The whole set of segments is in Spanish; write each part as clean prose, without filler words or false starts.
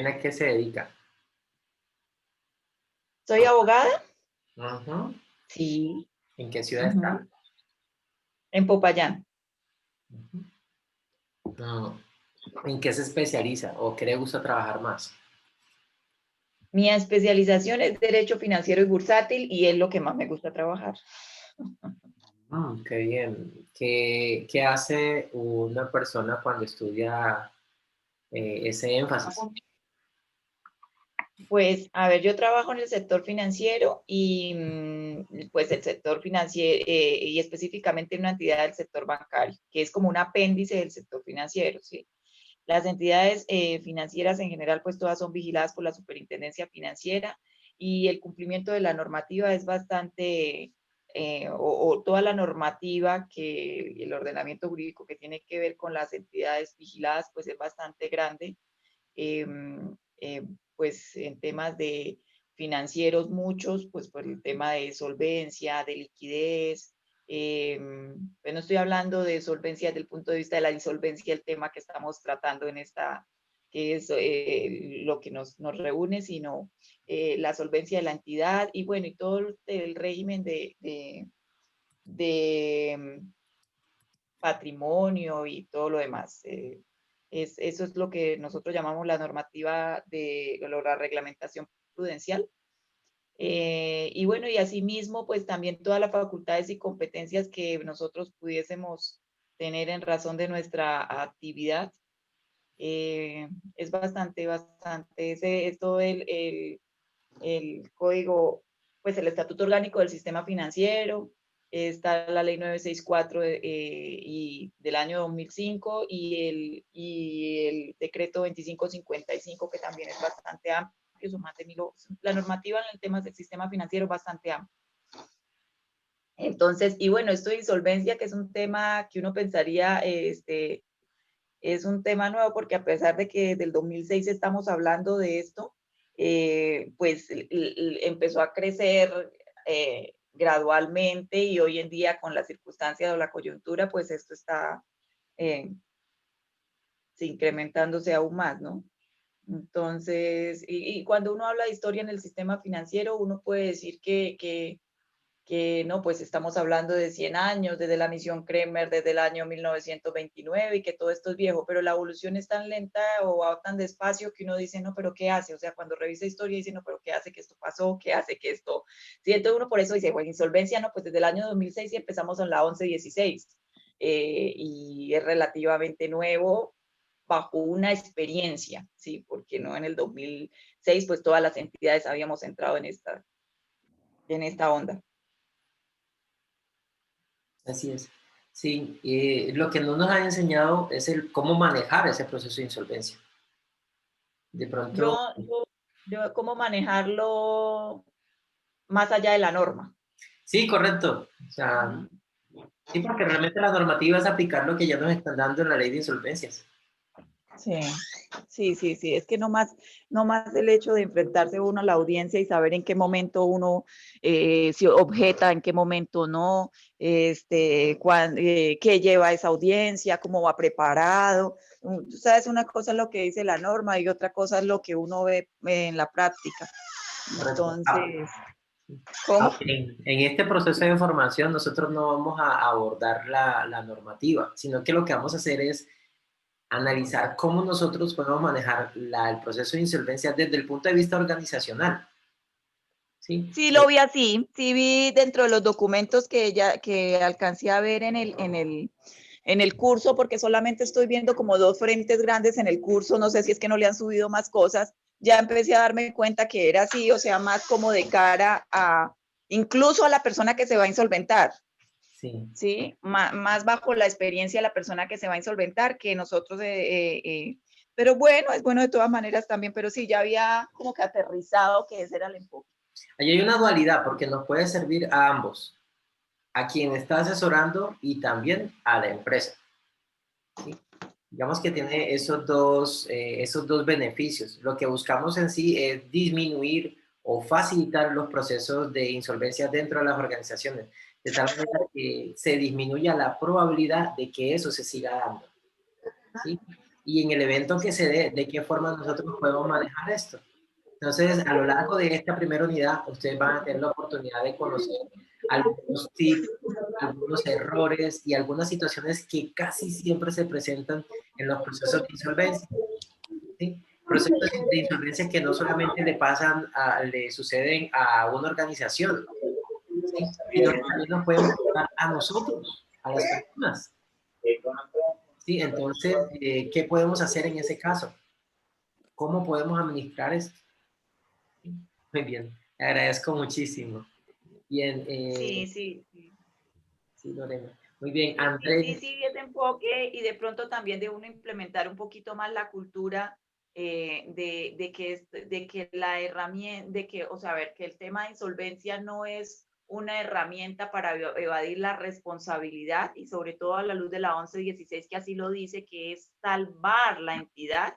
¿A qué se dedica? ¿Soy abogada? Ujú. Sí. ¿En qué ciudad está? Ujú. En Popayán. Ujú. No. ¿En qué se especializa o qué le gusta trabajar más? Mi especialización es Derecho Financiero y Bursátil y es lo que más me gusta trabajar. Qué bien. ¿Qué hace una persona cuando estudia ese énfasis? Pues, a ver, yo trabajo en el sector financiero y pues el sector financiero y específicamente en una entidad del sector bancario, que es como un apéndice del sector financiero, ¿sí? Las entidades financieras en general, pues todas son vigiladas por la Superintendencia Financiera y el cumplimiento de la normativa es bastante, o toda la normativa que el ordenamiento jurídico que tiene que ver con las entidades vigiladas, pues es bastante grande. Eh, eh, pues en temas de financieros muchos, pues por el tema de solvencia, de liquidez, pues no estoy hablando de solvencia desde el punto de vista de la insolvencia, el tema que estamos tratando en esta, que es lo que nos reúne, sino la solvencia de la entidad y bueno, y todo el régimen de patrimonio y todo lo demás. Eso es lo que nosotros llamamos la normativa de la reglamentación prudencial. Y bueno, y asimismo, pues también todas las facultades y competencias que nosotros pudiésemos tener en razón de nuestra actividad. Es bastante, ese es todo el código, pues el estatuto orgánico del sistema financiero, está la ley 964 y del año 2005 y el decreto 2555 que también es bastante amplio, son más de la normativa en el tema del sistema financiero es bastante amplia. Entonces, y bueno, esto de insolvencia, que es un tema que uno pensaría, es un tema nuevo porque a pesar de que del 2006 estamos hablando de esto, pues empezó a crecer gradualmente y hoy en día con la circunstancia o la coyuntura, pues esto está eh, incrementándose aún más, ¿no? Entonces, y cuando uno habla de historia en el sistema financiero, uno puede decir que no, pues estamos hablando de 100 años, desde la misión Kremer, desde el año 1929 y que todo esto es viejo, pero la evolución es tan lenta o va tan despacio que uno dice, no, pero ¿qué hace? O sea, cuando revisa historia dice, no, pero ¿qué hace que esto pasó? ¿Qué hace que esto? Sí, entonces uno por eso dice, bueno, insolvencia, no, pues desde el año 2006 y empezamos en la 1116 y es relativamente nuevo bajo una experiencia, ¿sí? Porque no en el 2006, pues todas las entidades habíamos entrado en esta onda. Así es. Sí, lo que no nos han enseñado es el cómo manejar ese proceso de insolvencia. De Yo, pronto, yo, yo cómo manejarlo más allá de la norma. sí, correcto. O sea, Mm. sí, porque realmente la normativa es aplicar lo que ya nos están dando en la ley de insolvencias. Sí, sí. Es que no más el hecho de enfrentarse uno a la audiencia y saber en qué momento uno si objeta, en qué momento no, qué lleva esa audiencia, cómo va preparado. Tú sabes, una cosa es lo que dice la norma y otra cosa es lo que uno ve en la práctica. Correcto. Entonces, ¿cómo? En este proceso de formación nosotros no vamos a abordar la normativa, sino que lo que vamos a hacer es analizar cómo nosotros podemos manejar el proceso de insolvencia desde el punto de vista organizacional. ¿Sí? Sí, lo vi así, sí vi dentro de los documentos que alcancé a ver en el curso, porque solamente estoy viendo como dos frentes grandes en el curso, no sé si es que no le han subido más cosas, ya empecé a darme cuenta que era así, o sea, más como de cara a, incluso a la persona que se va a insolventar, Sí. ¿sí? Más bajo la experiencia de la persona que se va a insolventar que nosotros, pero bueno, es bueno de todas maneras también, pero sí, ya había como que aterrizado que ese era el enfoque. Ahí hay una dualidad porque nos puede servir a ambos, a quien está asesorando y también a la empresa. ¿Sí? Digamos que tiene esos dos beneficios. Lo que buscamos en sí es disminuir o facilitar los procesos de insolvencia dentro de las organizaciones, de tal manera que se disminuya la probabilidad de que eso se siga dando. ¿Sí? y en el evento que se dé, de qué forma nosotros podemos manejar esto. Entonces, a lo largo de esta primera unidad, ustedes van a tener la oportunidad de conocer algunos tips, algunos errores y algunas situaciones que casi siempre se presentan en los procesos de insolvencia. ¿Sí? Procesos de insolvencia que no solamente le suceden a una organización, ¿sí? Sino que también nos pueden pasar a nosotros, a las personas. ¿Sí? Entonces, ¿qué podemos hacer en ese caso? ¿Cómo podemos administrar esto? Muy bien, te agradezco muchísimo. Bien, Sí, sí, sí. sí, Lorena. Muy bien, Sí, Andrés. sí, ese enfoque y de pronto también de uno implementar un poquito más la cultura de que la herramienta, de que, o sea, a ver, que el tema de insolvencia no es una herramienta para evadir la responsabilidad y sobre todo a la luz de la 1116 que así lo dice, que es salvar la entidad,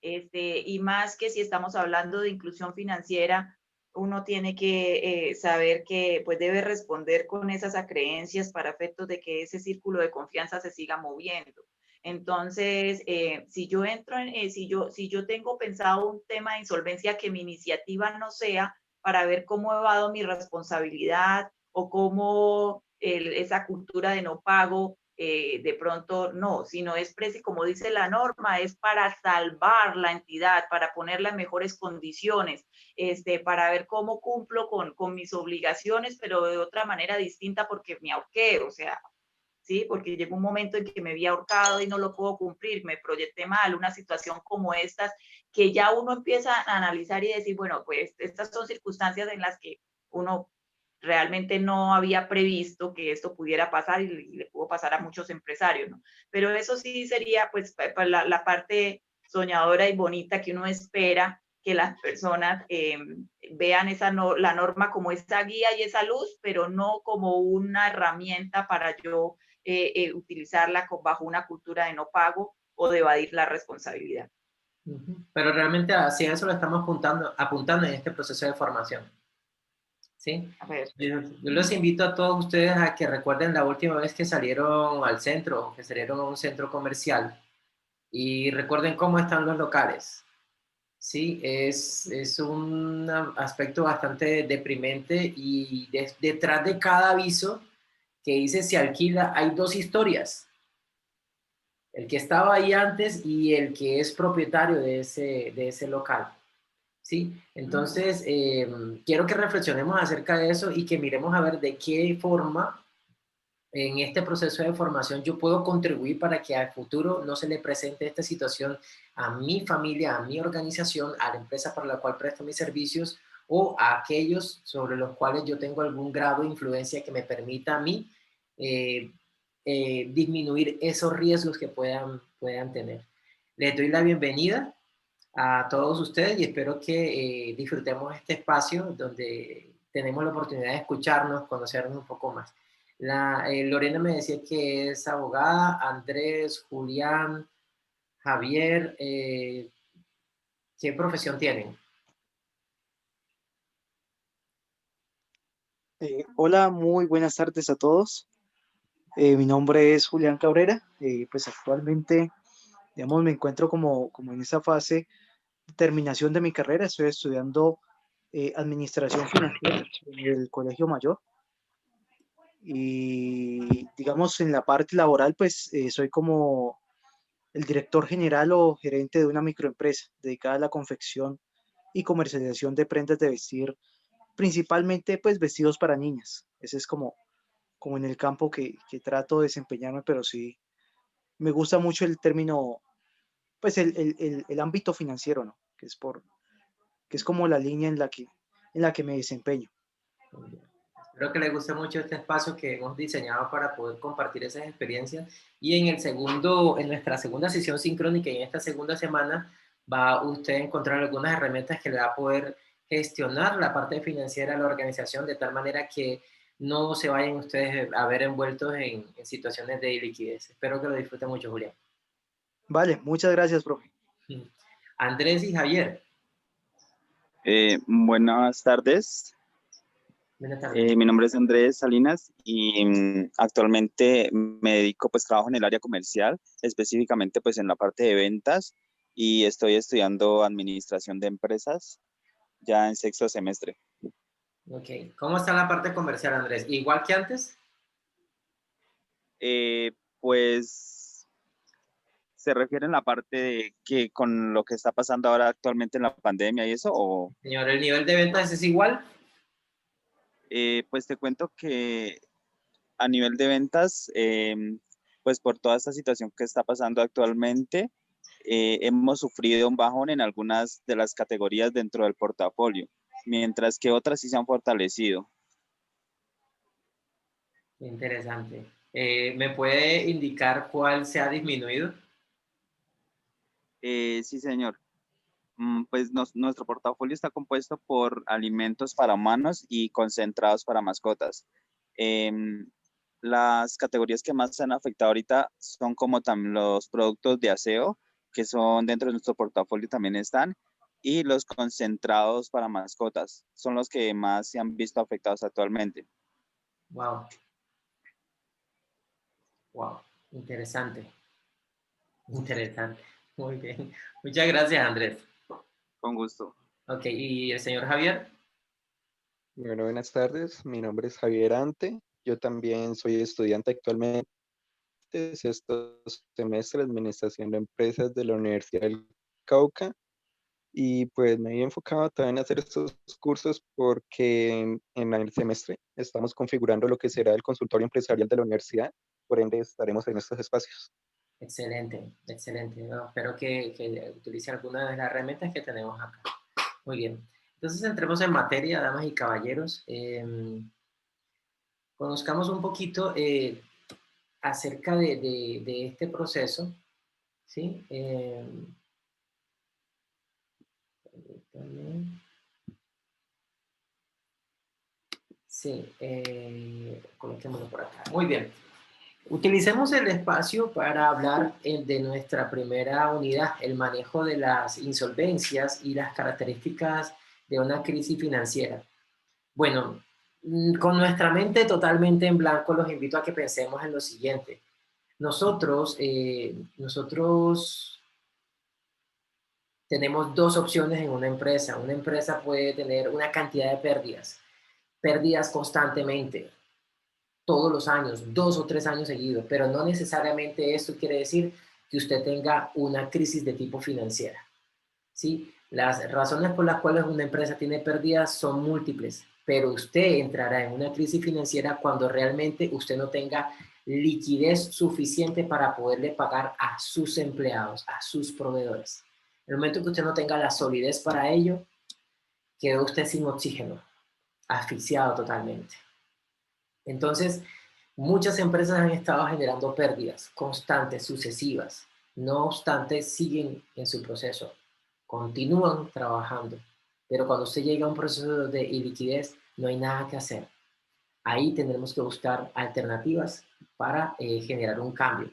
y más que si estamos hablando de inclusión financiera, uno tiene que saber que pues debe responder con esas acreencias para efectos de que ese círculo de confianza se siga moviendo. Entonces, si yo entro en, si yo tengo pensado un tema de insolvencia que mi iniciativa no sea para ver cómo evado mi responsabilidad o cómo esa cultura de no pago de pronto no, sino es como dice la norma, es para salvar la entidad, para ponerla en mejores condiciones, para ver cómo cumplo con mis obligaciones, pero de otra manera distinta porque me ahorqué, o sea, ¿sí? Porque llegó un momento en que me había ahorcado y no lo puedo cumplir, me proyecté mal, una situación como estas, que ya uno empieza a analizar y decir, bueno, pues estas son circunstancias en las que uno realmente no había previsto que esto pudiera pasar y le pudo pasar a muchos empresarios, ¿no? Pero eso sí sería pues la parte soñadora y bonita que uno espera que las personas vean la norma como esa guía y esa luz, pero no como una herramienta para yo utilizarla bajo una cultura de no pago o de evadir la responsabilidad. Pero realmente hacia eso lo estamos apuntando en este proceso de formación. ¿Sí? A ver. Yo los invito a todos ustedes a que recuerden la última vez que salieron al centro, que salieron a un centro comercial y recuerden cómo están los locales. Sí, es un aspecto bastante deprimente y detrás de cada aviso que dice se alquila hay dos historias. El que estaba ahí antes y el que es propietario de ese local. ¿Sí? Entonces, quiero que reflexionemos acerca de eso y que miremos a ver de qué forma en este proceso de formación yo puedo contribuir para que al futuro no se le presente esta situación a mi familia, a mi organización, a la empresa para la cual presto mis servicios o a aquellos sobre los cuales yo tengo algún grado de influencia que me permita a mí eh, disminuir esos riesgos que puedan tener. Les doy la bienvenida a todos ustedes y espero que disfrutemos este espacio donde tenemos la oportunidad de escucharnos, conocernos un poco más. Lorena me decía que es abogada, Andrés, Julián, Javier, ¿qué profesión tienen? Hola, muy buenas tardes a todos. Mi nombre es Julián Cabrera. Pues actualmente, digamos, me encuentro como en esa fase de terminación de mi carrera. Estoy estudiando administración financiera en el Colegio Mayor. Y digamos, en la parte laboral, pues soy como el director general o gerente de una microempresa dedicada a la confección y comercialización de prendas de vestir, principalmente pues vestidos para niñas. Ese es como en el campo que trato de desempeñarme, pero sí me gusta mucho el término, pues el ámbito financiero, ¿no? Que es como la línea en la que me desempeño. Espero que les guste mucho este espacio que hemos diseñado para poder compartir esas experiencias. Y en nuestra segunda sesión sincrónica y en esta segunda semana, va usted a encontrar algunas herramientas que le va a poder gestionar la parte financiera de la organización de tal manera que no se vayan ustedes a ver envueltos en situaciones de liquidez. Espero que lo disfruten mucho, Julián. Vale, muchas gracias, profe. Andrés y Javier. Buenas tardes. Buenas tardes. Mi nombre es Andrés Salinas y actualmente me dedico, pues trabajo en el área comercial, específicamente pues en la parte de ventas y estoy estudiando administración de empresas ya en sexto semestre. Ok. ¿Cómo está la parte comercial, Andrés? ¿Igual que antes? Pues se refiere en la parte de que con lo que está pasando ahora actualmente en la pandemia y eso, o Señor, ¿el nivel de ventas es igual? pues te cuento que a nivel de ventas, pues por toda esta situación que está pasando actualmente, hemos sufrido un bajón en algunas de las categorías dentro del portafolio, mientras que otras sí se han fortalecido. Interesante. ¿Me puede indicar cuál se ha disminuido? Sí, señor. Pues nuestro portafolio está compuesto por alimentos para humanos y concentrados para mascotas. Em, las categorías que más se han afectado ahorita son como también los productos de aseo, que son dentro de nuestro portafolio también están, y los concentrados para mascotas, son los que más se han visto afectados actualmente. Wow. Wow. Interesante. Interesante. Muy bien. Muchas gracias, Andrés. Con gusto. Ok, ¿y el señor Javier? Bueno, buenas tardes. Mi nombre es Javier Ante. Yo también soy estudiante actualmente de sexto semestre de Administración de Empresas de la Universidad del Cauca. Y pues me he enfocado también a hacer estos cursos porque en el semestre estamos configurando lo que será el consultorio empresarial de la universidad. Por ende, estaremos en estos espacios. Excelente, excelente. No, espero que utilice alguna de las herramientas que tenemos acá. Muy bien. Entonces entremos en materia, damas y caballeros. Conozcamos un poquito acerca de este proceso, ¿sí? Permítame. Sí, coloquémoslo por acá. Muy bien. Utilicemos el espacio para hablar de nuestra primera unidad, el manejo de las insolvencias y las características de una crisis financiera. Bueno, con nuestra mente totalmente en blanco, los invito a que pensemos en lo siguiente. Nosotros tenemos dos opciones en una empresa. Una empresa puede tener una cantidad de pérdidas constantemente, todos los años, 2 o 3 años seguidos, pero no necesariamente esto quiere decir que usted tenga una crisis de tipo financiera, ¿sí? Las razones por las cuales una empresa tiene pérdidas son múltiples, pero usted entrará en una crisis financiera cuando realmente usted no tenga liquidez suficiente para poderle pagar a sus empleados, a sus proveedores. En el momento que usted no tenga la solidez para ello, quedó usted sin oxígeno, asfixiado totalmente. Entonces, muchas empresas han estado generando pérdidas constantes, sucesivas. No obstante, siguen en su proceso, continúan trabajando. Pero cuando usted llega a un proceso de iliquidez, no hay nada que hacer. Ahí tendremos que buscar alternativas para generar un cambio,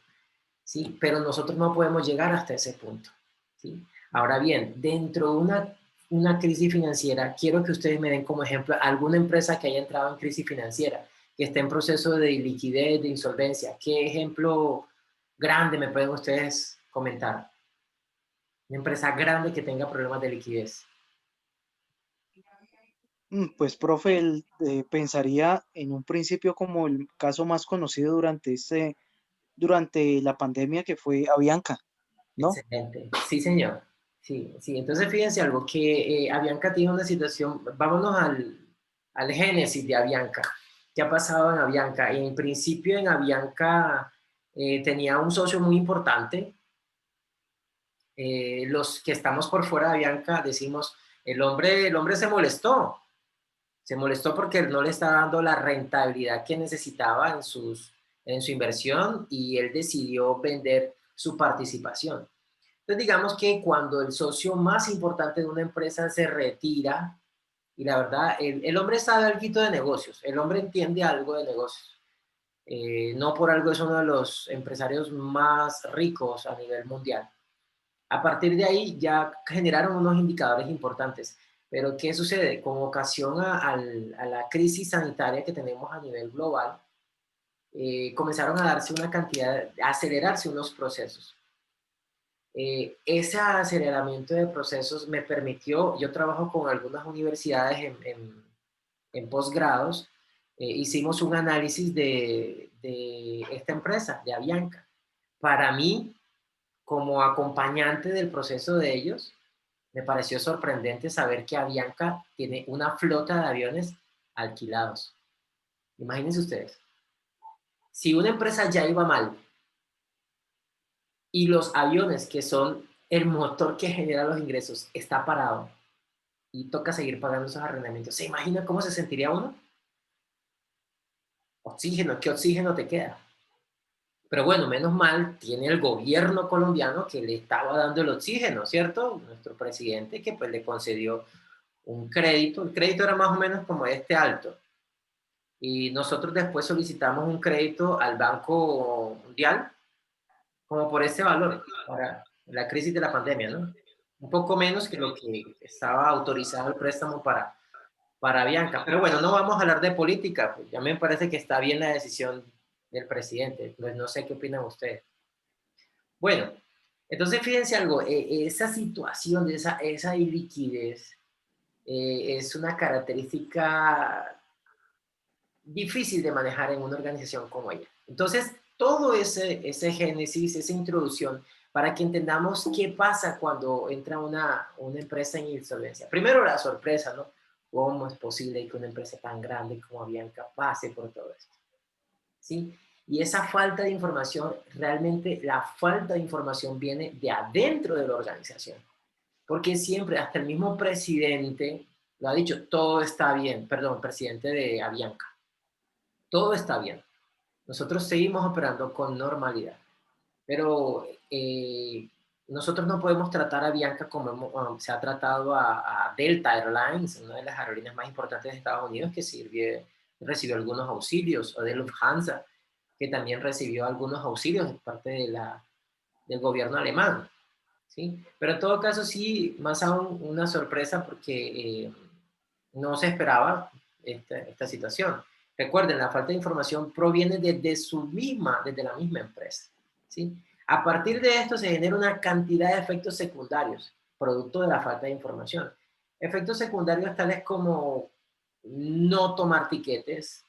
¿sí? Pero nosotros no podemos llegar hasta ese punto, ¿sí? Ahora bien, dentro de una crisis financiera, quiero que ustedes me den como ejemplo alguna empresa que haya entrado en crisis financiera, que esté en proceso de liquidez, de insolvencia. ¿Qué ejemplo grande me pueden ustedes comentar? Una empresa grande que tenga problemas de liquidez. Pues, profe, pensaría en un principio como el caso más conocido durante la pandemia que fue Avianca, ¿no? Excelente. Sí, señor. Sí, sí. Entonces, fíjense algo, que Avianca tiene una situación, vámonos al génesis de Avianca. ¿Qué ha pasado en Avianca? En principio, en Avianca tenía un socio muy importante. Los que estamos por fuera de Avianca decimos, el hombre se molestó porque no le estaba dando la rentabilidad que necesitaba en su inversión y él decidió vender su participación. Entonces, digamos que cuando el socio más importante de una empresa se retira, y la verdad, el hombre sabe algo de negocios, el hombre entiende algo de negocios. No por algo es uno de los empresarios más ricos a nivel mundial. A partir de ahí ya generaron unos indicadores importantes. Pero ¿qué sucede? Con ocasión a la crisis sanitaria que tenemos a nivel global, comenzaron a darse una cantidad, a acelerarse unos procesos. Ese aceleramiento de procesos me permitió, yo trabajo con algunas universidades en posgrados, hicimos un análisis de esta empresa, de Avianca. Para mí, como acompañante del proceso de ellos, me pareció sorprendente saber que Avianca tiene una flota de aviones alquilados. Imagínense ustedes, si una empresa ya iba mal y los aviones, que son el motor que genera los ingresos, está parado y toca seguir pagando esos arrendamientos, ¿se imagina cómo se sentiría uno? Oxígeno, ¿qué oxígeno te queda? Pero bueno, menos mal tiene el gobierno colombiano que le estaba dando el oxígeno, ¿cierto? Nuestro presidente que pues le concedió un crédito. El crédito era más o menos como este alto. Y nosotros después solicitamos un crédito al Banco Mundial como por ese valor para la crisis de la pandemia, ¿no? Un poco menos que lo que estaba autorizado el préstamo para Avianca. Pero bueno, no vamos a hablar de política, pues ya me parece que está bien la decisión del presidente, pues no sé qué opinan ustedes. Bueno, entonces fíjense algo, esa situación de esa iliquidez es una característica difícil de manejar en una organización como ella. Entonces, todo ese génesis, esa introducción, para que entendamos qué pasa cuando entra una empresa en insolvencia. Primero la sorpresa, ¿no? ¿Cómo es posible que una empresa tan grande como Avianca pase por todo esto? ¿Sí? Y esa falta de información, realmente la falta de información viene de adentro de la organización. Porque siempre, hasta el mismo presidente lo ha dicho, todo está bien, perdón, presidente de Avianca, todo está bien. Nosotros seguimos operando con normalidad, pero nosotros no podemos tratar a Bianca como se ha tratado a Delta Airlines, una de las aerolíneas más importantes de Estados Unidos que recibió algunos auxilios, o de Lufthansa, que también recibió algunos auxilios de parte del gobierno alemán. ¿Sí? Pero en todo caso sí, más aún una sorpresa porque no se esperaba esta situación. Recuerden, la falta de información proviene desde la misma empresa. ¿Sí? A partir de esto se genera una cantidad de efectos secundarios, producto de la falta de información. Efectos secundarios tales como no tomar tiquetes,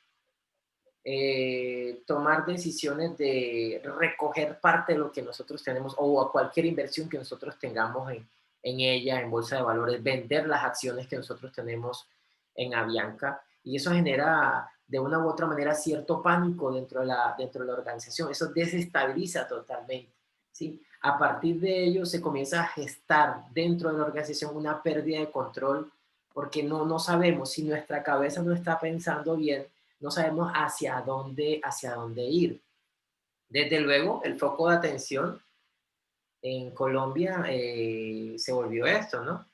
tomar decisiones de recoger parte de lo que nosotros tenemos o a cualquier inversión que nosotros tengamos en ella, en bolsa de valores, vender las acciones que nosotros tenemos en Avianca, y eso genera de una u otra manera cierto pánico dentro de la organización. Eso desestabiliza totalmente, ¿sí? A partir de ello se comienza a gestar dentro de la organización una pérdida de control porque no sabemos si nuestra cabeza no está pensando bien, no sabemos hacia dónde ir. Desde luego, el foco de atención en Colombia se volvió esto, ¿no?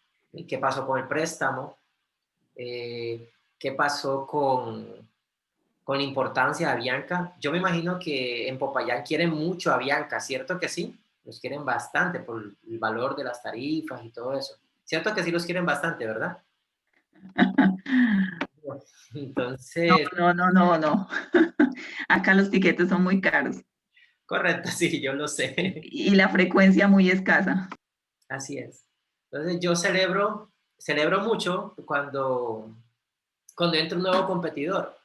¿Qué pasó con el préstamo? ¿Qué pasó con la importancia de Avianca? Yo me imagino que en Popayán quieren mucho a Avianca, ¿cierto que sí? Los quieren bastante por el valor de las tarifas y todo eso. ¿Cierto que sí los quieren bastante, verdad? Entonces, No. Acá los tiquetes son muy caros correcto, sí, yo lo sé. y la frecuencia muy escasa. Así es. Entonces yo celebro mucho cuando entra un nuevo competidor.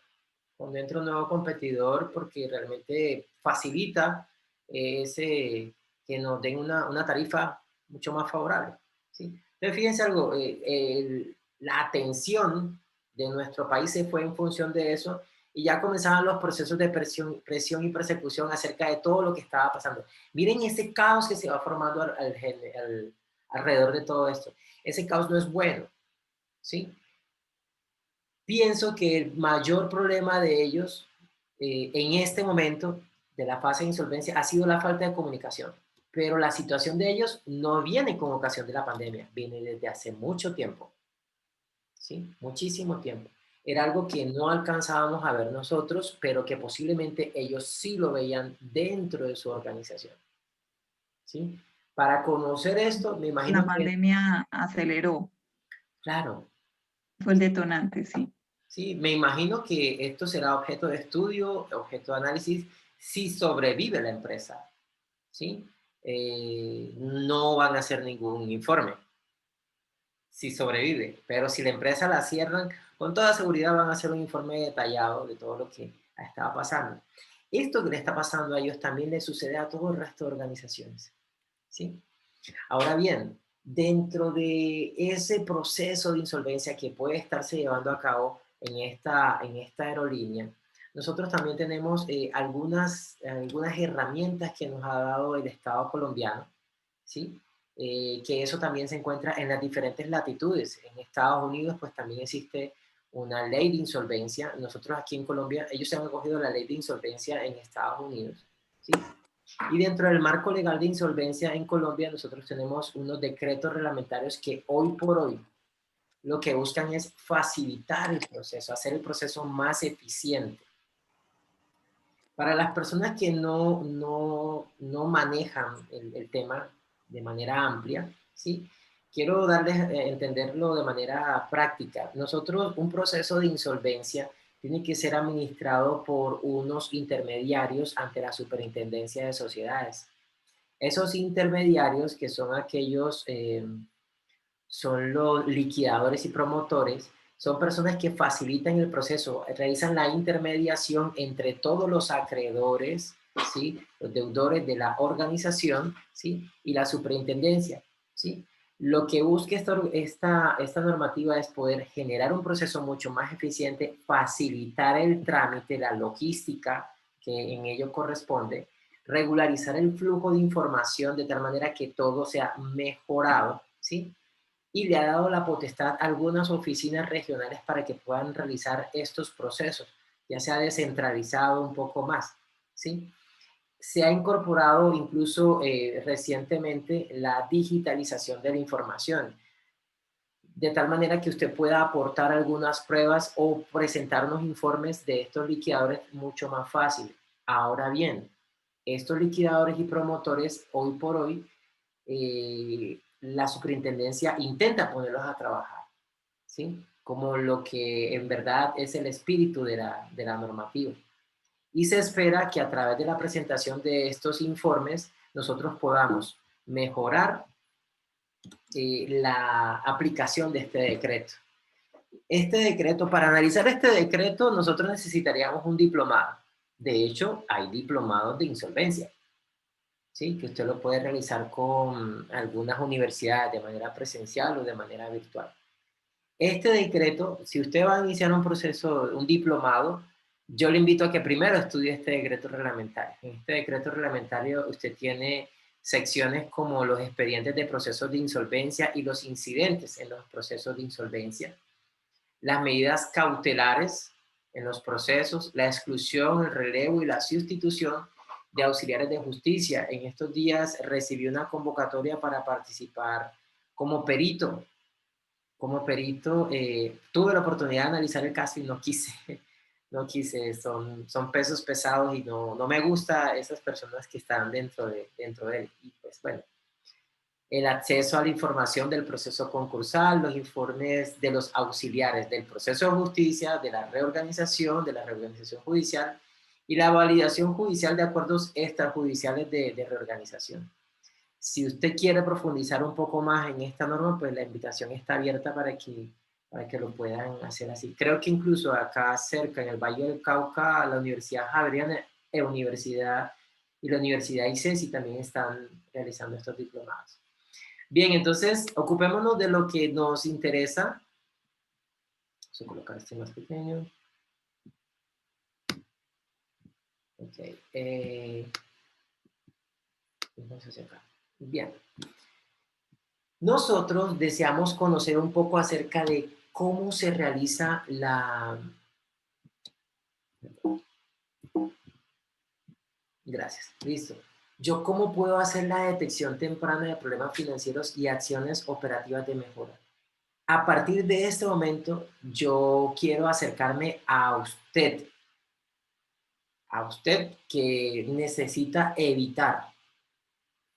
Cuando entra un nuevo competidor porque realmente facilita que nos den una tarifa mucho más favorable. ¿Sí? Entonces fíjense algo, la atención de nuestro país se fue en función de eso y ya comenzaban los procesos de presión y persecución acerca de todo lo que estaba pasando. Miren ese caos que se va formando alrededor de todo esto. Ese caos no es bueno, ¿sí? Pienso que el mayor problema de ellos en este momento de la fase de insolvencia ha sido la falta de comunicación. Pero la situación de ellos no viene con ocasión de la pandemia, viene desde hace mucho tiempo. ¿Sí? Muchísimo tiempo. Era algo que no alcanzábamos a ver nosotros, pero que posiblemente ellos sí lo veían dentro de su organización. ¿Sí? Para conocer esto, me imagino La que... pandemia aceleró. Claro, fue el detonante, sí. Sí, me imagino que esto será objeto de estudio, objeto de análisis, si sobrevive la empresa, ¿sí? No van a hacer ningún informe si sobrevive, pero si la empresa la cierran, con toda seguridad van a hacer un informe detallado de todo lo que ha estado pasando. Esto que le está pasando a ellos también le sucede a todo el resto de organizaciones, ¿sí? Ahora bien, dentro de ese proceso de insolvencia que puede estarse llevando a cabo en esta aerolínea, nosotros también tenemos algunas herramientas que nos ha dado el Estado colombiano, ¿sí? Que eso también se encuentra en las diferentes latitudes. En Estados Unidos, pues también existe una ley de insolvencia. Nosotros aquí en Colombia, ellos se han acogido la ley de insolvencia en Estados Unidos, ¿sí? Y dentro del marco legal de insolvencia en Colombia, nosotros tenemos unos decretos reglamentarios que hoy por hoy lo que buscan es facilitar el proceso, hacer el proceso más eficiente. Para las personas que no manejan el tema de manera amplia, ¿sí? Quiero darles a entenderlo de manera práctica. Nosotros, un proceso de insolvencia tiene que ser administrado por unos intermediarios ante la Superintendencia de Sociedades. Esos intermediarios, que son aquellos, son los liquidadores y promotores, son personas que facilitan el proceso, realizan la intermediación entre todos los acreedores, ¿sí? Los deudores de la organización, ¿sí? Y la superintendencia, ¿sí? Lo que busca esta normativa es poder generar un proceso mucho más eficiente, facilitar el trámite, la logística que en ello corresponde, regularizar el flujo de información de tal manera que todo sea mejorado, ¿sí? Y le ha dado la potestad a algunas oficinas regionales para que puedan realizar estos procesos, ya se ha descentralizado un poco más, ¿sí? Se ha incorporado incluso recientemente la digitalización de la información, de tal manera que usted pueda aportar algunas pruebas o presentar unos informes de estos liquidadores mucho más fácil. Ahora bien, estos liquidadores y promotores, hoy por hoy, la superintendencia intenta ponerlos a trabajar, ¿sí? Como lo que en verdad es el espíritu de la normativa. Y se espera que a través de la presentación de estos informes nosotros podamos mejorar la aplicación de este decreto. Este decreto, para analizar este decreto, nosotros necesitaríamos un diplomado. De hecho, hay diplomados de insolvencia, ¿sí? Que usted lo puede realizar con algunas universidades de manera presencial o de manera virtual. Este decreto, si usted va a iniciar un proceso, un diplomado, yo le invito a que primero estudie este decreto reglamentario. En este decreto reglamentario usted tiene secciones como los expedientes de procesos de insolvencia y los incidentes en los procesos de insolvencia, las medidas cautelares en los procesos, la exclusión, el relevo y la sustitución de auxiliares de justicia. En estos días recibí una convocatoria para participar como perito. Como perito, tuve la oportunidad de analizar el caso y no quise, no quise, son pesos pesados y no me gusta esas personas que están dentro de él. Y pues bueno, el acceso a la información del proceso concursal, los informes de los auxiliares del proceso de justicia, de la reorganización judicial y la validación judicial de acuerdos extrajudiciales de reorganización. Si usted quiere profundizar un poco más en esta norma, pues la invitación está abierta para que lo puedan hacer así. Creo que incluso acá cerca, en el Valle del Cauca, la Universidad Javeriana y la Universidad ICESI también están realizando estos diplomados. Bien, entonces ocupémonos de lo que nos interesa. Vamos a colocar este más pequeño. Ok. Entonces acá. Bien. Nosotros deseamos conocer un poco acerca de cómo se realiza Gracias, listo. Yo cómo puedo hacer la detección temprana de problemas financieros y acciones operativas de mejora. A partir de este momento, yo quiero acercarme a usted que necesita evitar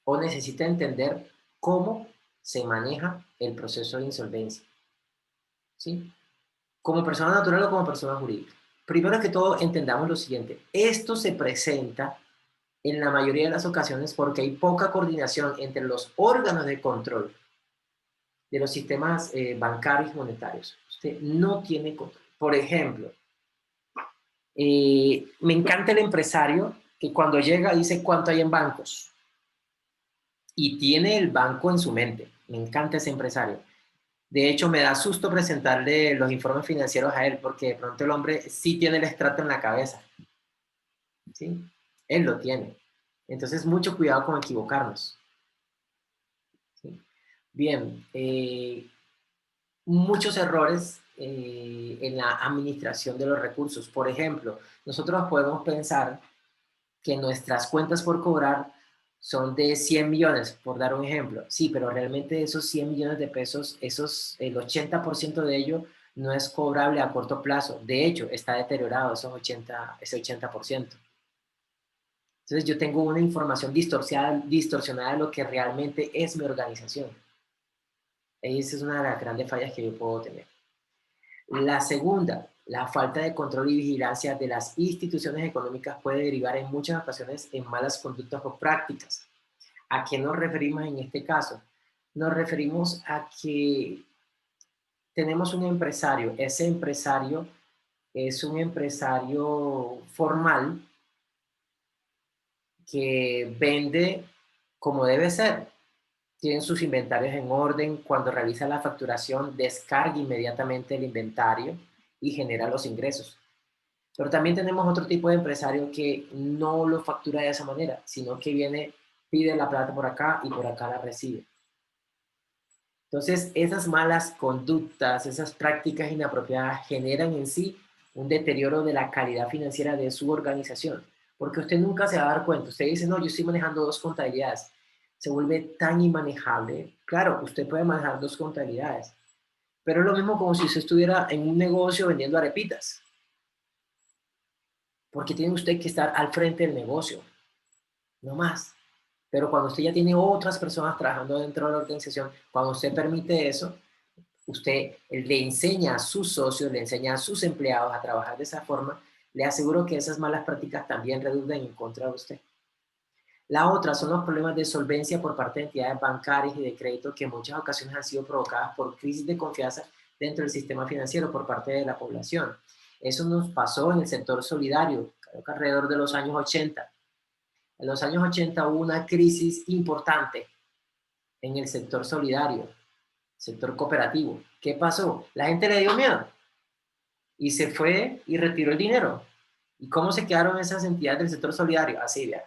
o necesita entender cómo se maneja el proceso de insolvencia, ¿sí? como persona natural o como persona jurídica. Primero que todo, entendamos lo siguiente. Esto se presenta en la mayoría de las ocasiones porque hay poca coordinación entre los órganos de control de los sistemas bancarios y monetarios. Usted no tiene control. Por ejemplo, me encanta el empresario que cuando llega dice cuánto hay en bancos y tiene el banco en su mente. Me encanta ese empresario. De hecho, me da susto presentarle los informes financieros a él porque de pronto el hombre sí tiene el estrato en la cabeza. ¿Sí? Él lo tiene. Entonces, mucho cuidado con equivocarnos. ¿Sí? Bien, muchos errores en la administración de los recursos. Por ejemplo, nosotros podemos pensar que nuestras cuentas por cobrar son de 100 millones, por dar un ejemplo. Sí, pero realmente esos 100 millones de pesos, el 80% de ello no es cobrable a corto plazo. De hecho, está deteriorado ese 80%. Entonces yo tengo una información distorsionada de lo que realmente es mi organización. Esa es una de las grandes fallas que yo puedo tener. La segunda, la falta de control y vigilancia de las instituciones económicas puede derivar en muchas ocasiones en malas conductas o prácticas. ¿A qué nos referimos en este caso? Nos referimos a que tenemos un empresario. Ese empresario es un empresario formal que vende como debe ser. Tienen sus inventarios en orden. Cuando realiza la facturación, descarga inmediatamente el inventario y genera los ingresos. Pero también tenemos otro tipo de empresario que no lo factura de esa manera, sino que viene, pide la plata por acá y por acá la recibe. Entonces, esas malas conductas, esas prácticas inapropiadas generan en sí un deterioro de la calidad financiera de su organización, porque usted nunca se va a dar cuenta. Usted dice, no, yo estoy manejando dos contabilidades. Se vuelve tan inmanejable. Claro, usted puede manejar dos contabilidades, pero es lo mismo como si usted estuviera en un negocio vendiendo arepitas, porque tiene usted que estar al frente del negocio, no más. Pero cuando usted ya tiene otras personas trabajando dentro de la organización, cuando usted permite eso, usted le enseña a sus socios, le enseña a sus empleados a trabajar de esa forma, le aseguro que esas malas prácticas también redunden en contra de usted. La otra son los problemas de solvencia por parte de entidades bancarias y de crédito que en muchas ocasiones han sido provocadas por crisis de confianza dentro del sistema financiero por parte de la población. Eso nos pasó en el sector solidario, creo que alrededor de los años 80. En los años 80 hubo una crisis importante en el sector solidario, sector cooperativo. ¿Qué pasó? La gente le dio miedo y se fue y retiró el dinero. ¿Y cómo se quedaron esas entidades del sector solidario? Así, vean.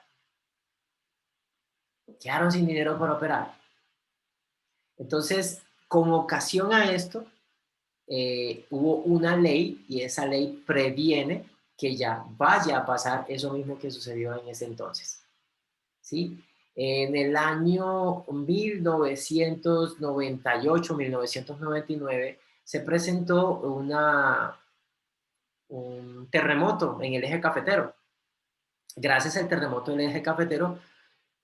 Quedaron sin dinero para operar. Entonces, con ocasión a esto, hubo una ley y esa ley previene que ya vaya a pasar eso mismo que sucedió en ese entonces. ¿Sí? En el año 1998-1999 se presentó un terremoto en el eje cafetero. Gracias al terremoto del eje cafetero,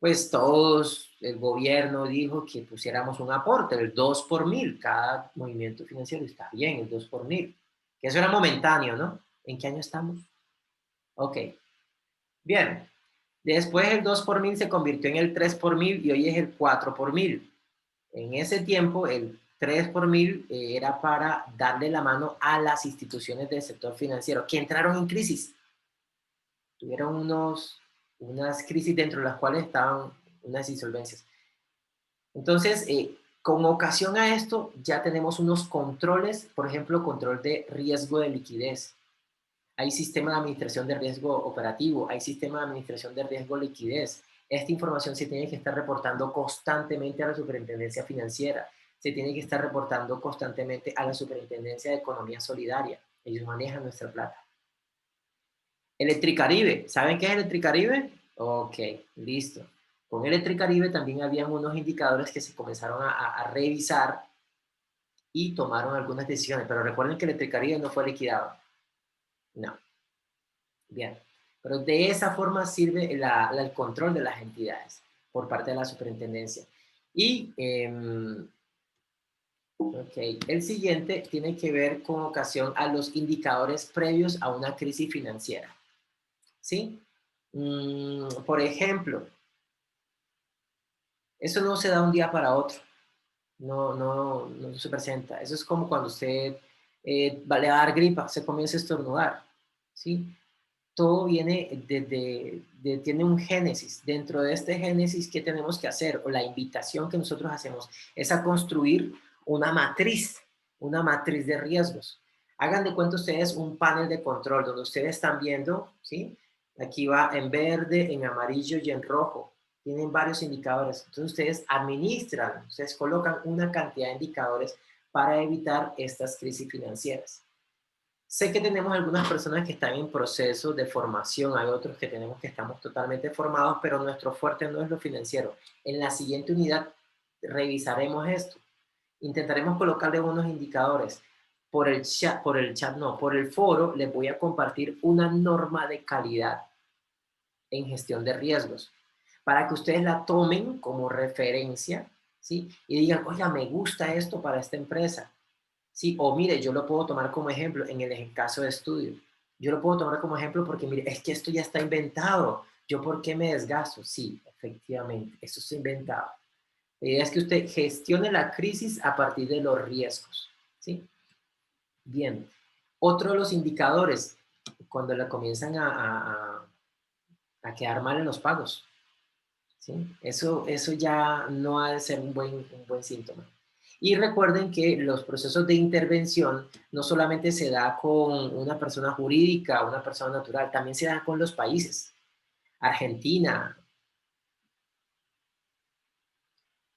pues todos, el gobierno dijo que pusiéramos un aporte, el 2 por 1000, cada movimiento financiero está bien, el 2 por 1000, que eso era momentáneo, ¿no? ¿En qué año estamos? Ok, bien. Después el 2 por 1000 se convirtió en el 3 por 1000 y hoy es el 4 por 1000. En ese tiempo, el 3 por 1000 era para darle la mano a las instituciones del sector financiero que entraron en crisis. Tuvieron unas crisis dentro de las cuales estaban unas insolvencias. Entonces, con ocasión a esto, ya tenemos unos controles, por ejemplo, control de riesgo de liquidez. Hay sistema de administración de riesgo operativo, hay sistema de administración de riesgo liquidez. Esta información se tiene que estar reportando constantemente a la Superintendencia Financiera, se tiene que estar reportando constantemente a la Superintendencia de Economía Solidaria. Ellos manejan nuestra plata. Electricaribe, ¿saben qué es Electricaribe? Ok, listo. Con Electricaribe también habían unos indicadores que se comenzaron a revisar y tomaron algunas decisiones, pero recuerden que Electricaribe no fue liquidado. No. Bien, pero de esa forma sirve el control de las entidades por parte de la superintendencia. Y Ok, el siguiente tiene que ver con ocasión a los indicadores previos a una crisis financiera. ¿Sí? Por ejemplo, eso no se da un día para otro. No se presenta. Eso es como cuando usted le va a dar gripa, se comienza a estornudar. ¿Sí? Todo viene tiene un génesis. Dentro de este génesis, ¿qué tenemos que hacer? O la invitación que nosotros hacemos es a construir una matriz de riesgos. Hagan de cuenta ustedes un panel de control donde ustedes están viendo, ¿sí? Aquí va en verde, en amarillo y en rojo. Tienen varios indicadores. Entonces ustedes administran, ustedes colocan una cantidad de indicadores para evitar estas crisis financieras. Sé que tenemos algunas personas que están en proceso de formación, hay otros que tenemos que estamos totalmente formados, pero nuestro fuerte no es lo financiero. En la siguiente unidad revisaremos esto. Intentaremos colocarle unos indicadores. Por el chat no, por el foro les voy a compartir una norma de calidad en gestión de riesgos para que ustedes la tomen como referencia, ¿sí? Y digan, oiga, me gusta esto para esta empresa. Sí, o mire, yo lo puedo tomar como ejemplo en el caso de estudio. Yo lo puedo tomar como ejemplo porque, mire, es que esto ya está inventado. ¿Yo por qué me desgasto? Sí, efectivamente, eso está inventado. La idea es que usted gestione la crisis a partir de los riesgos. ¿Sí? Bien. Otro de los indicadores, cuando le comienzan a quedar mal en los pagos. ¿Sí? Eso ya no ha de ser un buen síntoma. Y recuerden que los procesos de intervención no solamente se da con una persona jurídica, una persona natural, también se da con los países. Argentina,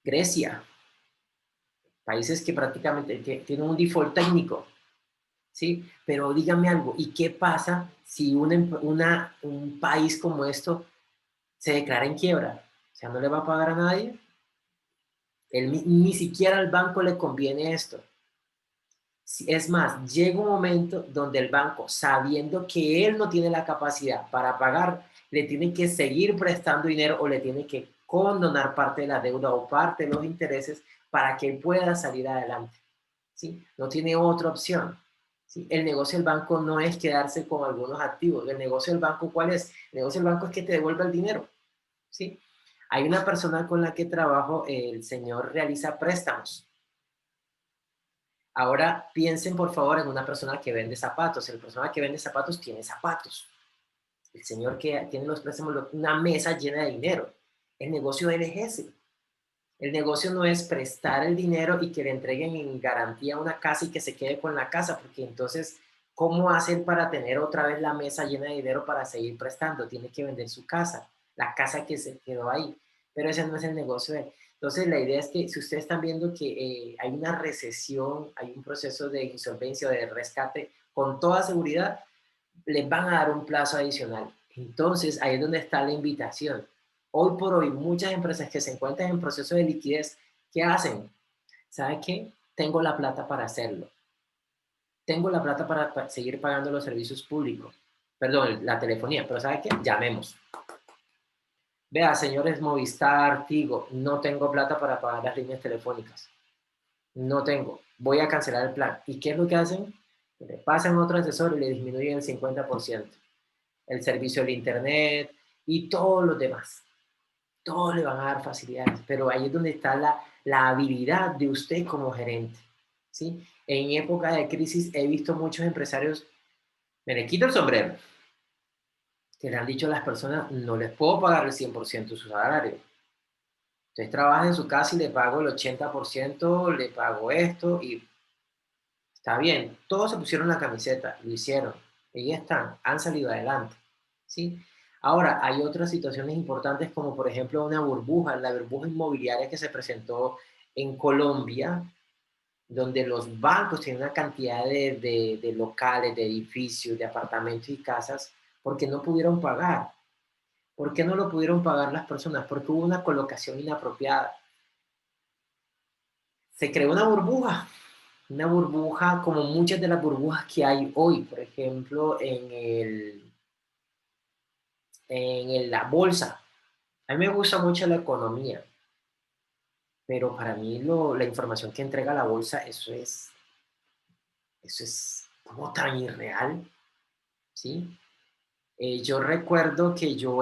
Grecia, países que prácticamente tienen un default técnico, ¿sí? Pero díganme algo, ¿y qué pasa si un país como esto se declara en quiebra? O sea, no le va a pagar a nadie. Ni siquiera al banco le conviene esto. Es más, llega un momento donde el banco, sabiendo que él no tiene la capacidad para pagar, le tiene que seguir prestando dinero o le tiene que condonar parte de la deuda o parte de los intereses para que él pueda salir adelante. ¿Sí? No tiene otra opción. ¿Sí? El negocio del banco no es quedarse con algunos activos. El negocio del banco, ¿cuál es? El negocio del banco es que te devuelva el dinero. ¿Sí? Hay una persona con la que trabajo, el señor realiza préstamos. Ahora piensen por favor en una persona que vende zapatos. La persona que vende zapatos tiene zapatos. El señor que tiene los préstamos, una mesa llena de dinero. El negocio de él es ese. El negocio no es prestar el dinero y que le entreguen en garantía una casa y que se quede con la casa, porque entonces, ¿cómo hacen para tener otra vez la mesa llena de dinero para seguir prestando? Tiene que vender su casa, la casa que se quedó ahí. Pero ese no es el negocio de él. Entonces, la idea es que si ustedes están viendo que hay una recesión, hay un proceso de insolvencia o de rescate, con toda seguridad, les van a dar un plazo adicional. Entonces, ahí es donde está la invitación. Hoy por hoy, muchas empresas que se encuentran en proceso de liquidez, ¿qué hacen? ¿Sabe qué? Tengo la plata para hacerlo. Tengo la plata para seguir pagando los servicios públicos. Perdón, la telefonía, pero ¿sabe qué? Llamemos. Vea, señores Movistar, Tigo, no tengo plata para pagar las líneas telefónicas. No tengo. Voy a cancelar el plan. ¿Y qué es lo que hacen? Le pasan a otro asesor y le disminuyen el 50%. El servicio del internet y todos los demás. Todos le van a dar facilidades, pero ahí es donde está la habilidad de usted como gerente. ¿Sí? En época de crisis he visto muchos empresarios, me le quito el sombrero, que le han dicho a las personas, no les puedo pagar el 100% de su salario. Usted trabaja en su casa y le pago el 80%, le pago esto y está bien. Todos se pusieron la camiseta, lo hicieron. Y están, han salido adelante. ¿Sí? Ahora, hay otras situaciones importantes como por ejemplo una burbuja, la burbuja inmobiliaria que se presentó en Colombia, donde los bancos tienen una cantidad de locales, de edificios, de apartamentos y casas, porque no pudieron pagar. ¿Por qué no lo pudieron pagar las personas? Porque hubo una colocación inapropiada. Se creó una burbuja como muchas de las burbujas que hay hoy, por ejemplo, la bolsa. A mí me gusta mucho la economía. pero para mí la información que entrega la bolsa, eso es como tan irreal, ¿sí? Yo recuerdo que yo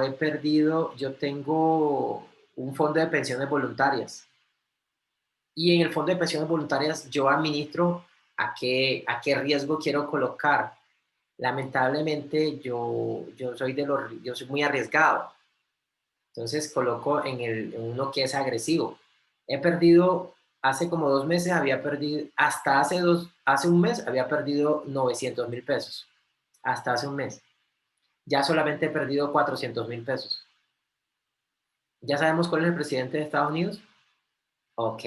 tengo un fondo de pensiones voluntarias y en el fondo de pensiones voluntarias yo administro a qué riesgo quiero colocar. Lamentablemente yo soy muy arriesgado, entonces coloco en uno que es agresivo. He perdido, hace como 2 meses había perdido, hasta hace un mes había perdido 900.000 pesos, hasta hace un mes. Ya solamente he perdido 400.000 pesos. ¿Ya sabemos cuál es el presidente de Estados Unidos? Ok.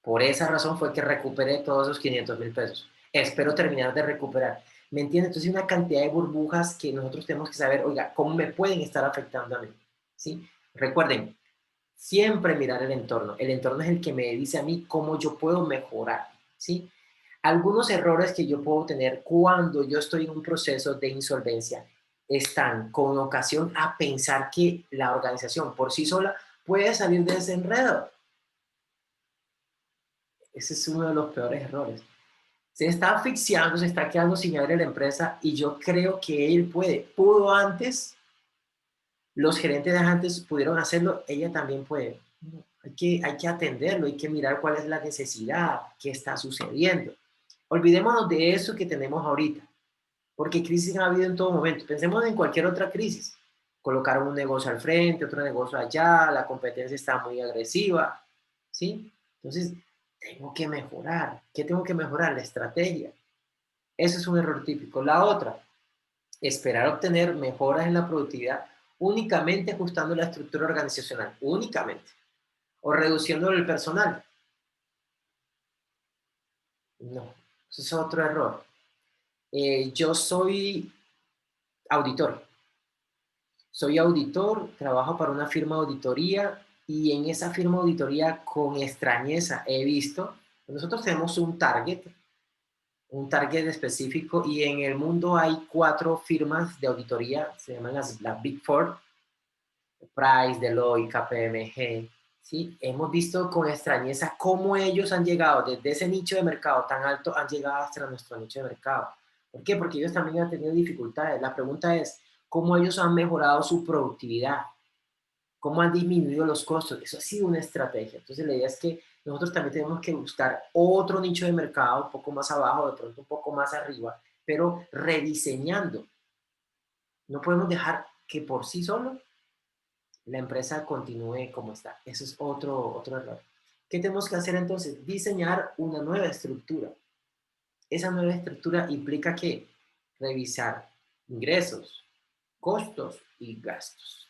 Por esa razón fue que recuperé todos esos 500.000 pesos. Espero terminar de recuperar. ¿Me entiendes? Entonces hay una cantidad de burbujas que nosotros tenemos que saber, oiga, ¿cómo me pueden estar afectando a mí? ¿Sí? Recuerden, siempre mirar el entorno. El entorno es el que me dice a mí cómo yo puedo mejorar. ¿Sí? Algunos errores que yo puedo tener cuando yo estoy en un proceso de insolvencia están con ocasión a pensar que la organización por sí sola puede salir de ese enredo. Ese es uno de los peores errores. Se está asfixiando, se está quedando sin aire la empresa y yo creo que él pudo antes, los gerentes de antes pudieron hacerlo, ella también puede. Hay que atenderlo, hay que mirar cuál es la necesidad, qué está sucediendo. Olvidémonos de eso que tenemos ahorita, porque crisis ha habido en todo momento. Pensemos en cualquier otra crisis. Colocaron un negocio al frente, otro negocio allá, la competencia está muy agresiva, ¿sí? Entonces, tengo que mejorar. ¿Qué tengo que mejorar? La estrategia. Eso es un error típico. La otra, esperar obtener mejoras en la productividad únicamente ajustando la estructura organizacional, únicamente, o reduciendo el personal. No, eso es otro error. Yo soy auditor. Soy auditor, trabajo para una firma de auditoría y en esa firma de auditoría con extrañeza he visto, nosotros tenemos un target específico y en el mundo hay 4 firmas de auditoría, se llaman las Big Four, Price, Deloitte, KPMG, ¿sí? Hemos visto con extrañeza cómo ellos han llegado desde ese nicho de mercado tan alto, han llegado hasta nuestro nicho de mercado. ¿Por qué? Porque ellos también han tenido dificultades. La pregunta es, ¿cómo ellos han mejorado su productividad? ¿Cómo han disminuido los costos? Eso ha sido una estrategia. Entonces la idea es que nosotros también tenemos que buscar otro nicho de mercado, un poco más abajo, de pronto un poco más arriba, pero rediseñando. No podemos dejar que por sí solo la empresa continúe como está. Eso es otro error. ¿Qué tenemos que hacer entonces? Diseñar una nueva estructura. Esa nueva estructura implica que revisar ingresos, costos y gastos.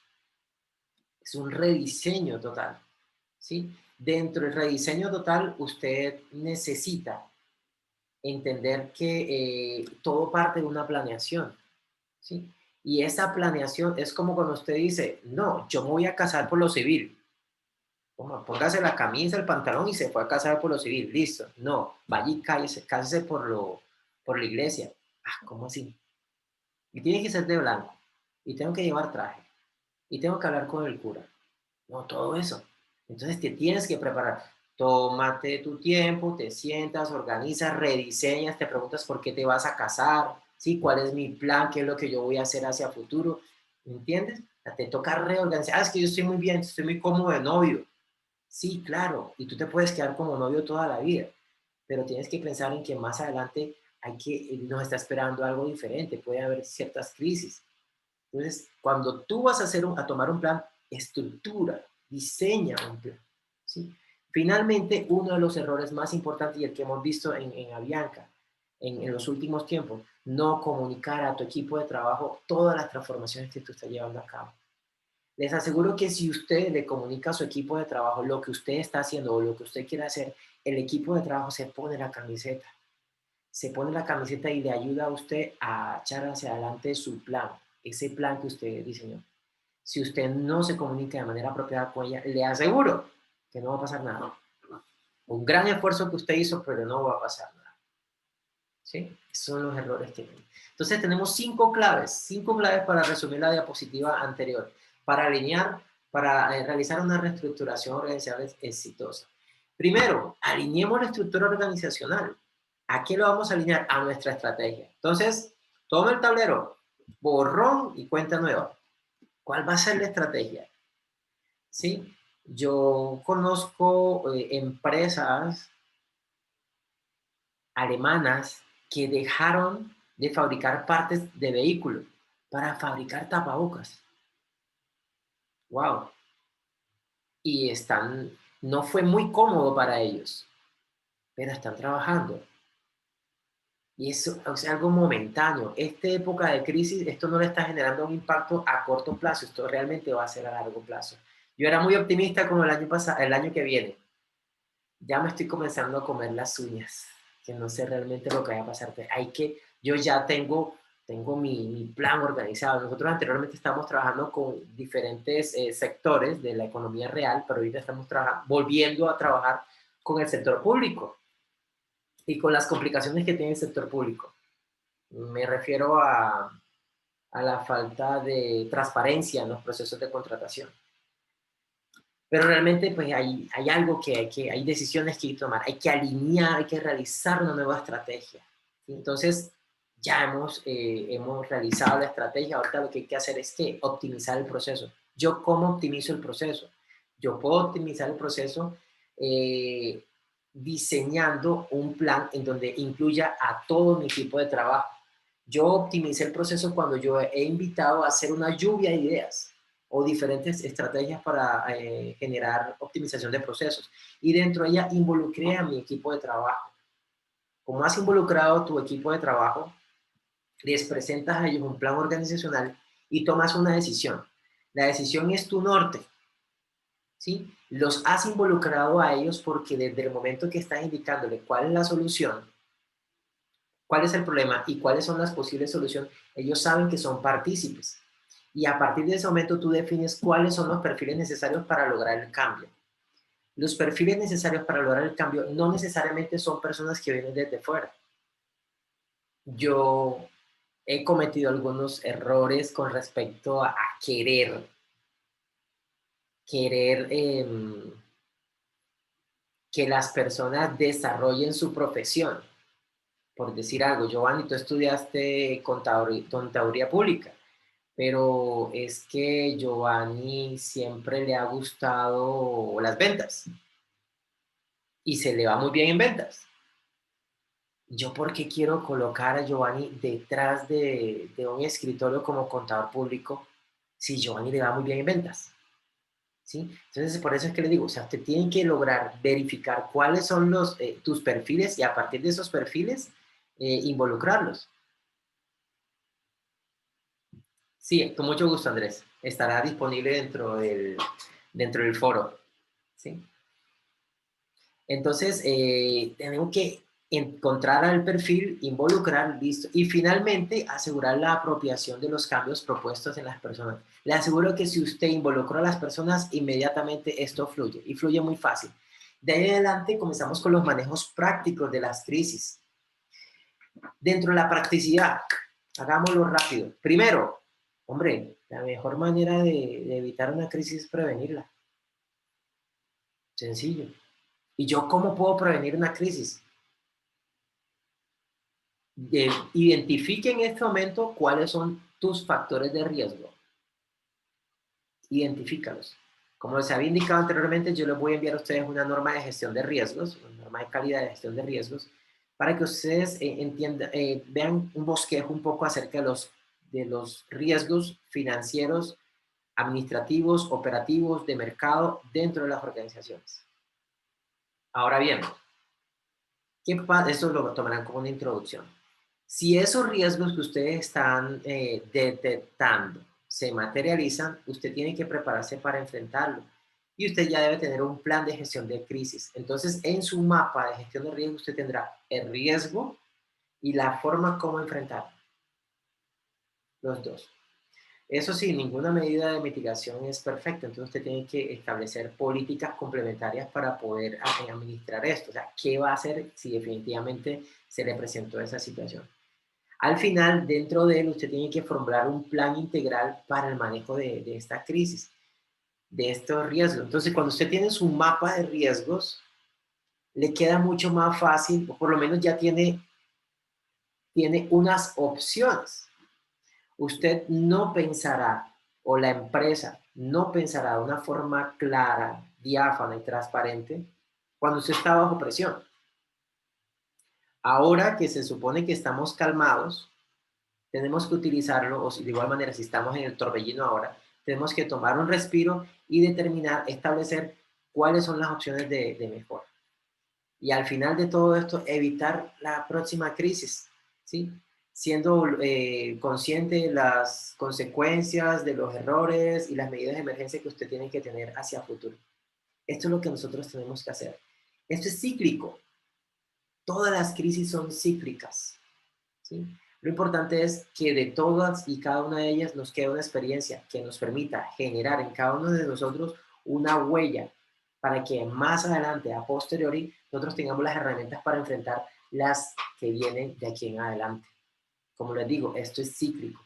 Es un rediseño total, ¿sí? Dentro del rediseño total, usted necesita entender que todo parte de una planeación, ¿sí? Y esa planeación es como cuando usted dice, no, yo me voy a casar por lo civil. Póngase la camisa, el pantalón y se fue a casar por lo civil, listo. No, vaya y cásese por la iglesia. Ah, ¿cómo así? Y tiene que ser de blanco, y tengo que llevar traje, y tengo que hablar con el cura. No, todo eso. Entonces te tienes que preparar. Tómate tu tiempo, te sientas, organizas, rediseñas, te preguntas por qué te vas a casar, ¿sí? ¿Cuál es mi plan? ¿Qué es lo que yo voy a hacer hacia futuro? ¿Me entiendes? Te toca reorganizar. Ah, es que yo estoy muy bien, estoy muy cómodo de novio. Sí, claro, y tú te puedes quedar como novio toda la vida, pero tienes que pensar en que más adelante nos está esperando algo diferente, puede haber ciertas crisis. Entonces, cuando tú vas a tomar un plan, estructura, diseña un plan, ¿sí? Finalmente, uno de los errores más importantes y el que hemos visto en Avianca en los últimos tiempos, no comunicar a tu equipo de trabajo todas las transformaciones que tú estás llevando a cabo. Les aseguro que si usted le comunica a su equipo de trabajo lo que usted está haciendo o lo que usted quiere hacer, el equipo de trabajo se pone la camiseta. Se pone la camiseta y le ayuda a usted a echar hacia adelante su plan, ese plan que usted diseñó. Si usted no se comunica de manera apropiada con ella, le aseguro que no va a pasar nada. Un gran esfuerzo que usted hizo, pero no va a pasar nada. ¿Sí? Esos son los errores que tenemos. Entonces tenemos 5 claves para resumir la diapositiva anterior, para alinear para realizar una reestructuración organizacional exitosa. Primero, alineemos la estructura organizacional. ¿A qué lo vamos a alinear? A nuestra estrategia. Entonces, toma el tablero, borrón y cuenta nueva. ¿Cuál va a ser la estrategia? ¿Sí? Yo conozco empresas alemanas que dejaron de fabricar partes de vehículos para fabricar tapabocas. ¡Wow! Y no fue muy cómodo para ellos, pero están trabajando. Y eso es algo momentáneo. Esta época de crisis, esto no le está generando un impacto a corto plazo, esto realmente va a ser a largo plazo. Yo era muy optimista con el año pasado, el año que viene. Ya me estoy comenzando a comer las uñas, que no sé realmente lo que va a pasar. Yo ya tengo mi plan organizado. Nosotros anteriormente estábamos trabajando con diferentes sectores de la economía real, pero ahorita estamos volviendo a trabajar con el sector público y con las complicaciones que tiene el sector público. Me refiero a la falta de transparencia en los procesos de contratación. Pero realmente pues hay algo hay decisiones que hay que tomar, hay que alinear, hay que realizar una nueva estrategia. Entonces ya hemos realizado la estrategia, ahorita lo que hay que hacer es optimizar el proceso. ¿Yo cómo optimizo el proceso? Yo puedo optimizar el proceso diseñando un plan en donde incluya a todo mi equipo de trabajo. Yo optimicé el proceso cuando yo he invitado a hacer una lluvia de ideas o diferentes estrategias para generar optimización de procesos. Y dentro de ella involucré a mi equipo de trabajo. Como has involucrado tu equipo de trabajo, les presentas a ellos un plan organizacional y tomas una decisión. La decisión es tu norte. ¿Sí? Los has involucrado a ellos porque desde el momento que estás indicándole cuál es la solución, cuál es el problema y cuáles son las posibles soluciones, ellos saben que son partícipes. Y a partir de ese momento tú defines cuáles son los perfiles necesarios para lograr el cambio. Los perfiles necesarios para lograr el cambio no necesariamente son personas que vienen desde fuera. Yo he cometido algunos errores con respecto a querer que las personas desarrollen su profesión. Por decir algo, Giovanni, tú estudiaste contaduría pública, pero es que Giovanni siempre le ha gustado las ventas y se le va muy bien en ventas. ¿Yo por qué quiero colocar a Giovanni detrás de un escritorio como contador público si Giovanni le va muy bien en ventas? ¿Sí? Entonces, por eso es que le digo, o sea, usted tiene que lograr verificar cuáles son tus perfiles y a partir de esos perfiles, involucrarlos. Sí, con mucho gusto, Andrés. Estará disponible dentro del foro. ¿Sí? Entonces, tenemos que encontrar al perfil, involucrar, listo, y finalmente asegurar la apropiación de los cambios propuestos en las personas. Le aseguro que si usted involucró a las personas, inmediatamente esto fluye, y fluye muy fácil. De ahí en adelante comenzamos con los manejos prácticos de las crisis. Dentro de la practicidad, hagámoslo rápido. Primero, hombre, la mejor manera de evitar una crisis es prevenirla. Sencillo. ¿Y yo cómo puedo prevenir una crisis? Identifique en este momento cuáles son tus factores de riesgo. Identifícalos. Como les había indicado anteriormente, yo les voy a enviar a ustedes una norma de gestión de riesgos, una norma de calidad de gestión de riesgos, para que ustedes entiendan, vean un bosquejo un poco acerca de los riesgos financieros, administrativos, operativos, de mercado dentro de las organizaciones. Ahora bien, ¿qué pasa? Esto lo tomarán como una introducción. Si esos riesgos que ustedes están detectando se materializan, usted tiene que prepararse para enfrentarlo. Y usted ya debe tener un plan de gestión de crisis. Entonces, en su mapa de gestión de riesgo, usted tendrá el riesgo y la forma como enfrentarlo. Los dos. Eso sí, ninguna medida de mitigación es perfecta, entonces usted tiene que establecer políticas complementarias para poder administrar esto. O sea, ¿qué va a hacer si definitivamente se le presentó esa situación? Al final, dentro de él, usted tiene que formular un plan integral para el manejo de esta crisis. de estos riesgos. Entonces, cuando usted tiene su mapa de riesgos, le queda mucho más fácil, o por lo menos ya tiene unas opciones. Usted no pensará, o la empresa no pensará de una forma clara, diáfana y transparente cuando usted está bajo presión. Ahora que se supone que estamos calmados, tenemos que utilizarlo, o de igual manera, si estamos en el torbellino ahora, tenemos que tomar un respiro y determinar, establecer cuáles son las opciones de mejora. Y al final de todo esto, evitar la próxima crisis, ¿sí? Siendo consciente de las consecuencias, de los errores y las medidas de emergencia que usted tiene que tener hacia futuro. Esto es lo que nosotros tenemos que hacer. Esto es cíclico. Todas las crisis son cíclicas, ¿sí? Lo importante es que de todas y cada una de ellas nos quede una experiencia que nos permita generar en cada uno de nosotros una huella para que más adelante, a posteriori, nosotros tengamos las herramientas para enfrentar las que vienen de aquí en adelante. Como les digo, esto es cíclico.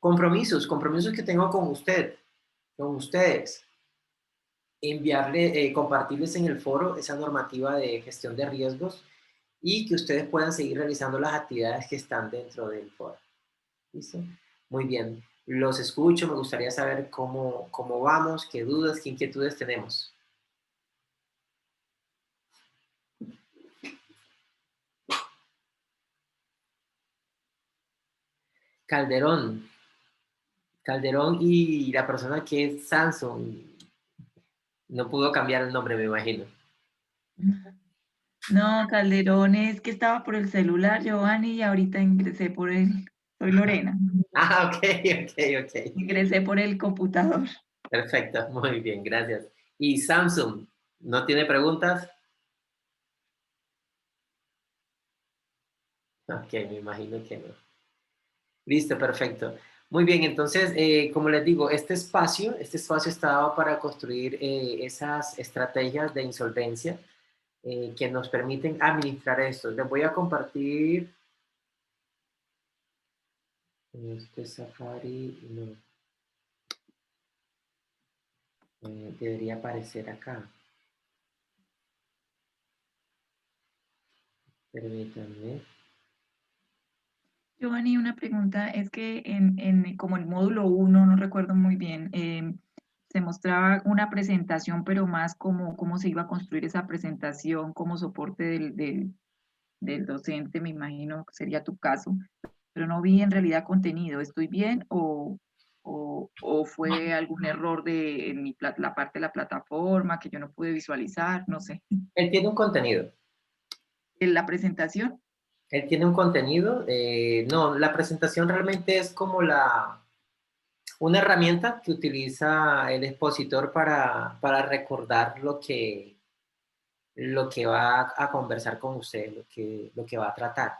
Compromisos que tengo con usted, con ustedes. Compartirles en el foro esa normativa de gestión de riesgos y que ustedes puedan seguir realizando las actividades que están dentro del foro. ¿Listo? Muy bien. Los escucho, me gustaría saber cómo vamos, qué dudas, qué inquietudes tenemos. Calderón y la persona que es Samsung, no pudo cambiar el nombre, me imagino. No, Calderón es que estaba por el celular, Giovanni, y ahorita ingresé por el... Soy Lorena. Ah, ok. Ingresé por el computador. Perfecto, muy bien, gracias. ¿Y Samsung no tiene preguntas? Ok, me imagino que no. Listo, perfecto. Muy bien, entonces, como les digo, este espacio está dado para construir esas estrategias de insolvencia que nos permiten administrar esto. Les voy a compartir este Safari, no. Debería aparecer acá. Permítanme. Giovanni, una pregunta, es que como el módulo 1, no recuerdo muy bien, se mostraba una presentación, pero más como cómo se iba a construir esa presentación como soporte del docente, me imagino que sería tu caso, pero no vi en realidad contenido. ¿Estoy bien o fue algún error en la parte de la plataforma que yo no pude visualizar? No sé. Él tiene un contenido. ¿En la presentación? Él tiene un contenido. No, la presentación realmente es como una herramienta que utiliza el expositor para recordar lo que va a conversar con usted, lo que va a tratar.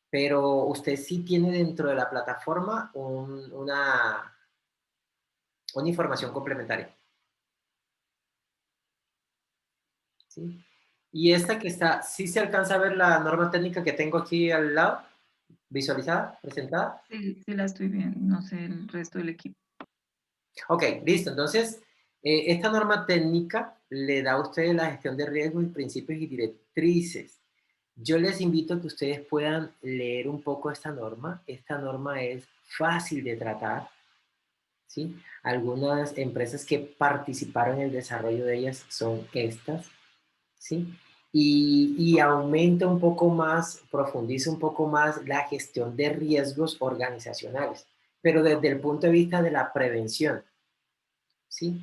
Pero usted sí tiene dentro de la plataforma una información complementaria. ¿Sí? Y esta que está, ¿sí se alcanza a ver la norma técnica que tengo aquí al lado? ¿Visualizada? ¿Presentada? Sí, sí la estoy viendo, no sé el resto del equipo. Ok, listo. Entonces, esta norma técnica le da a ustedes la gestión de riesgos y principios y directrices. Yo les invito a que ustedes puedan leer un poco esta norma. Esta norma es fácil de tratar, ¿sí? Algunas empresas que participaron en el desarrollo de ellas son estas, ¿sí? Y aumenta un poco más, profundiza un poco más la gestión de riesgos organizacionales, pero desde el punto de vista de la prevención, ¿sí?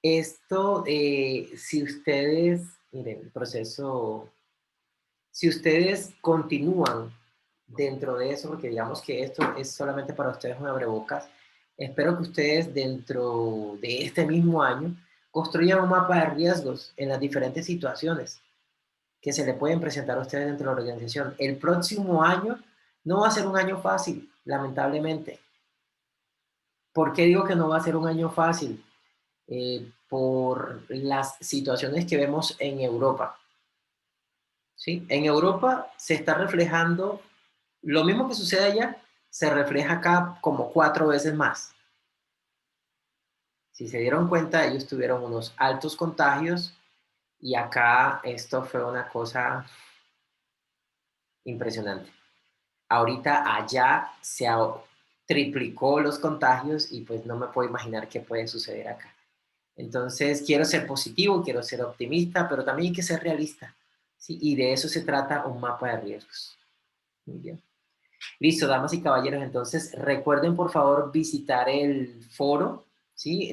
Esto, si ustedes, miren, el proceso, si ustedes continúan dentro de eso, porque digamos que esto es solamente para ustedes un abrebocas, espero que ustedes dentro de este mismo año construyan un mapa de riesgos en las diferentes situaciones que se le pueden presentar a ustedes dentro de la organización. El próximo año no va a ser un año fácil, lamentablemente. ¿Por qué digo que no va a ser un año fácil? Por las situaciones que vemos en Europa. ¿Sí? En Europa se está reflejando lo mismo que sucede allá, se refleja acá como 4 veces más. Si se dieron cuenta, ellos tuvieron unos altos contagios y acá esto fue una cosa impresionante. Ahorita allá triplicó los contagios y pues no me puedo imaginar qué puede suceder acá. Entonces, quiero ser positivo, quiero ser optimista, pero también hay que ser realista, ¿sí? Y de eso se trata un mapa de riesgos. Muy bien. Listo, damas y caballeros, entonces recuerden por favor visitar el foro, ¿sí?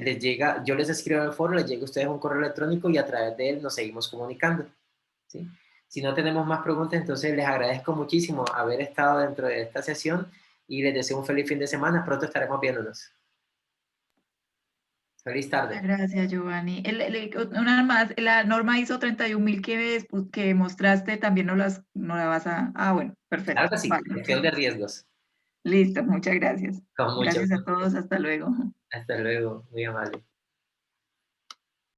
Yo les escribo en el foro, les llega a ustedes un correo electrónico y a través de él nos seguimos comunicando, ¿sí? Si no tenemos más preguntas, entonces les agradezco muchísimo haber estado dentro de esta sesión y les deseo un feliz fin de semana. Pronto estaremos viéndonos. Feliz tarde. Gracias, Giovanni. Una más, la norma ISO 31000 que mostraste, también no la vas a... Ah, bueno, perfecto. Claro que sí, Vale, gestión de riesgos. listo, muchas gracias. Con mucho Gracias a gusto. todos, hasta luego. Hasta luego, muy amable.